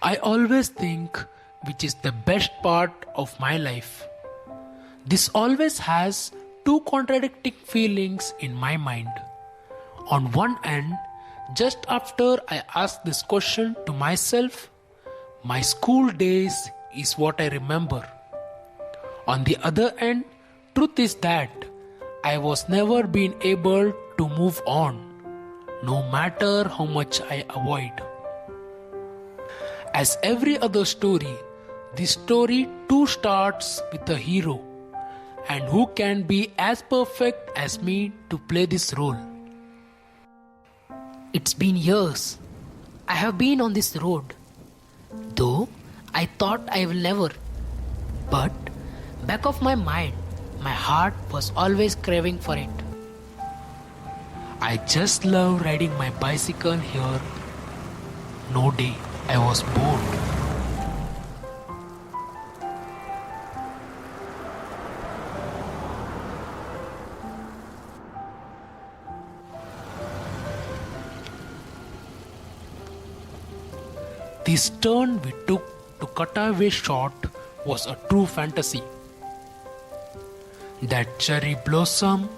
I always think which is the best part of my life. This always has two contradicting feelings in my mind. On one end, just after I ask this question to myself, my school days is what I remember. On the other end, truth is that I was never been able to move on, no matter how much I avoid. As every other story, this story too starts with a hero, and who can be as perfect as me to play this role. It's been years. I have been on this road. Though I thought I will never. But back of my mind, my heart was always craving for it. I just love riding my bicycle here. No day I was bored. This turn we took to cut away short was a true fantasy. That cherry blossom,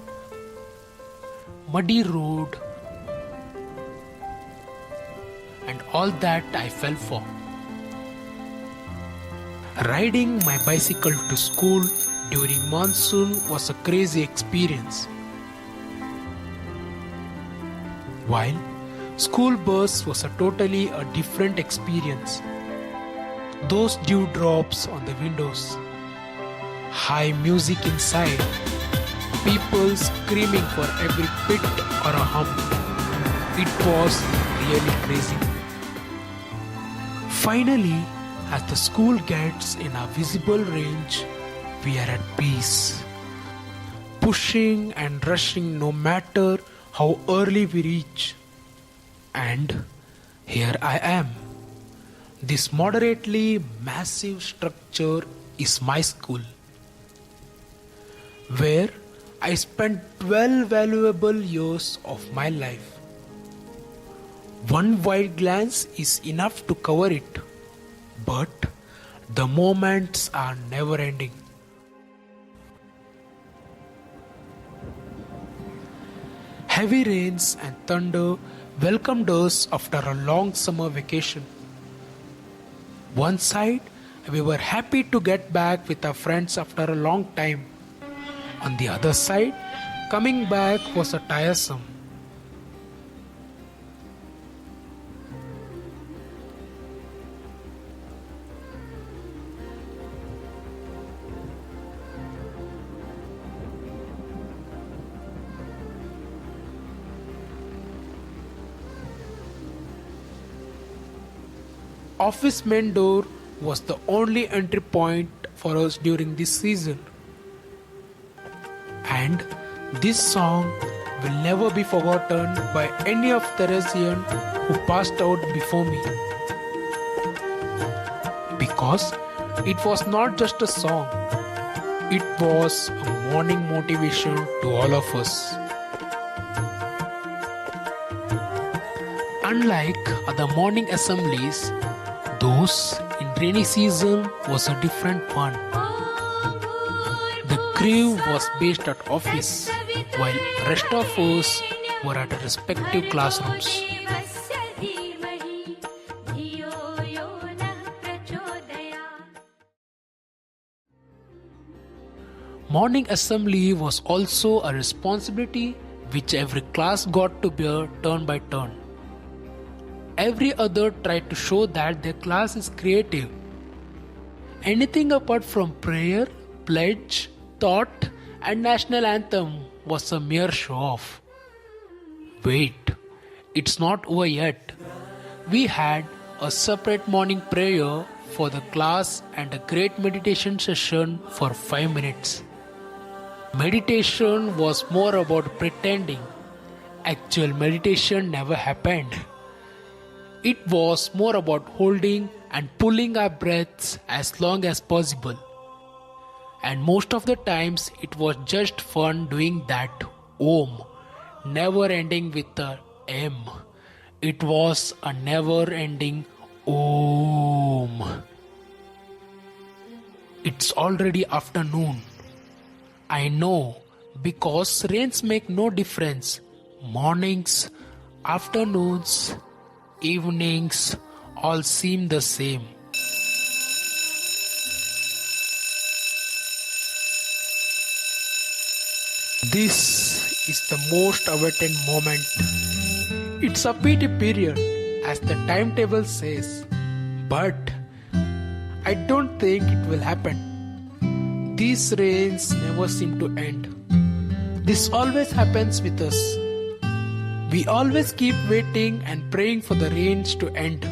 muddy road, and all that I fell for. Riding my bicycle to school during monsoon was a crazy experience. While school bus was a different experience. Those dewdrops on the windows, high music inside, people screaming for every bit or a hum. It was really crazy. Finally, as the school gets in a visible range, we are at peace. Pushing and rushing no matter how early we reach. And here I am. This moderately massive structure is my school, where I spent 12 valuable years of my life. One wide glance is enough to cover it, but the moments are never ending. Heavy rains and thunder welcomed us after a long summer vacation. One side, we were happy to get back with our friends after a long time. On the other side, coming back was a tiresome. Office main door was the only entry point for us during this season. And this song will never be forgotten by any of the Theresian who passed out before me. Because it was not just a song, it was a morning motivation to all of us. Unlike other morning assemblies, those in rainy season was a different one. The crew was based at office, while rest of us were at respective classrooms. Morning assembly was also a responsibility which every class got to bear turn by turn. Every other tried to show that their class is creative. Anything apart from prayer, pledge, thought, and national anthem was a mere show-off. Wait, it's not over yet. We had a separate morning prayer for the class and a great meditation session for 5 minutes. Meditation was more about pretending. Actual meditation never happened. It was more about holding and pulling our breaths as long as possible. And most of the times it was just fun doing that Om, never ending with a M. It was a never ending Om. home. It's already afternoon. I know, because rains make no difference. Mornings, afternoons, evenings all seem the same. This is the most awaited moment. It's a PT period, as the timetable says. But I don't think it will happen. These rains never seem to end. This always happens with us. We always keep waiting and praying for the rains to end.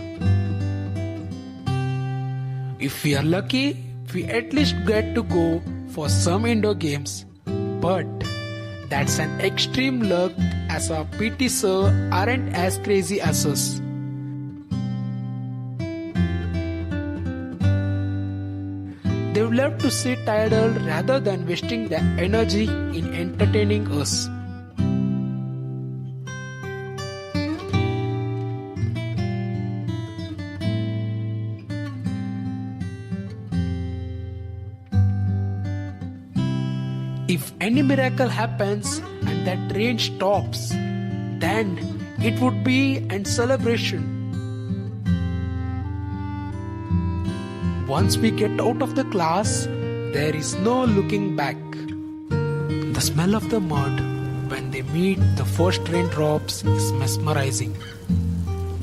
If we are lucky, we at least get to go for some indoor games. But that's an extreme luck, as our PT sir aren't as crazy as us. They would love to sit idle rather than wasting their energy in entertaining us. If any miracle happens and that rain stops, then it would be a celebration. Once we get out of the class, there is no looking back. The smell of the mud when they meet the first raindrops is mesmerizing.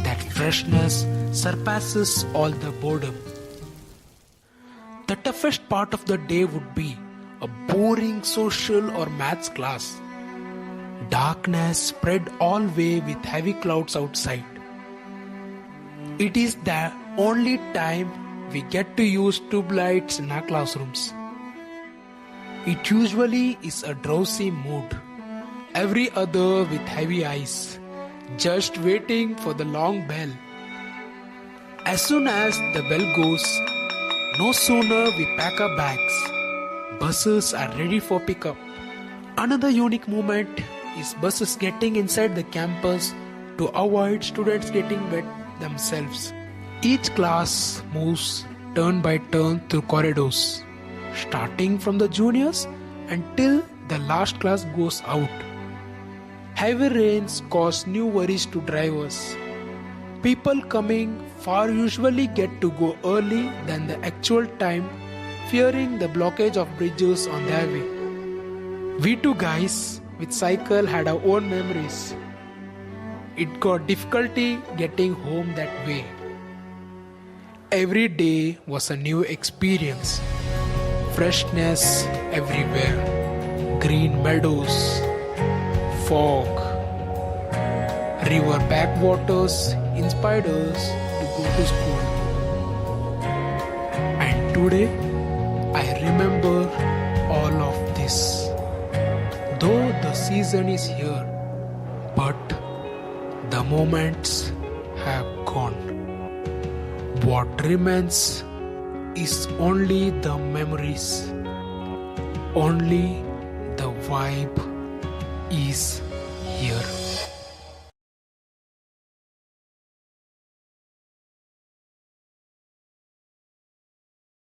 That freshness surpasses all the boredom. The toughest part of the day would be a boring social or maths class. Darkness spread all way with heavy clouds outside. It is the only time we get to use tube lights in our classrooms. It usually is a drowsy mood, every other with heavy eyes, just waiting for the long bell. As soon as the bell goes, no sooner we pack our bags, buses are ready for pickup. Another unique moment is buses getting inside the campus to avoid students getting wet themselves. Each class moves turn by turn through corridors, starting from the juniors until the last class goes out. Heavy rains cause new worries to drivers. People coming far usually get to go early than the actual time, fearing the blockage of bridges on their way. We two guys with cycle had our own memories. It got difficulty getting home that way. Every day was a new experience. Freshness everywhere. Green meadows, fog, river backwaters inspired us to go to school. And today, I remember all of this. Though the season is here, but the moments have gone. What remains is only the memories. Only the vibe is here.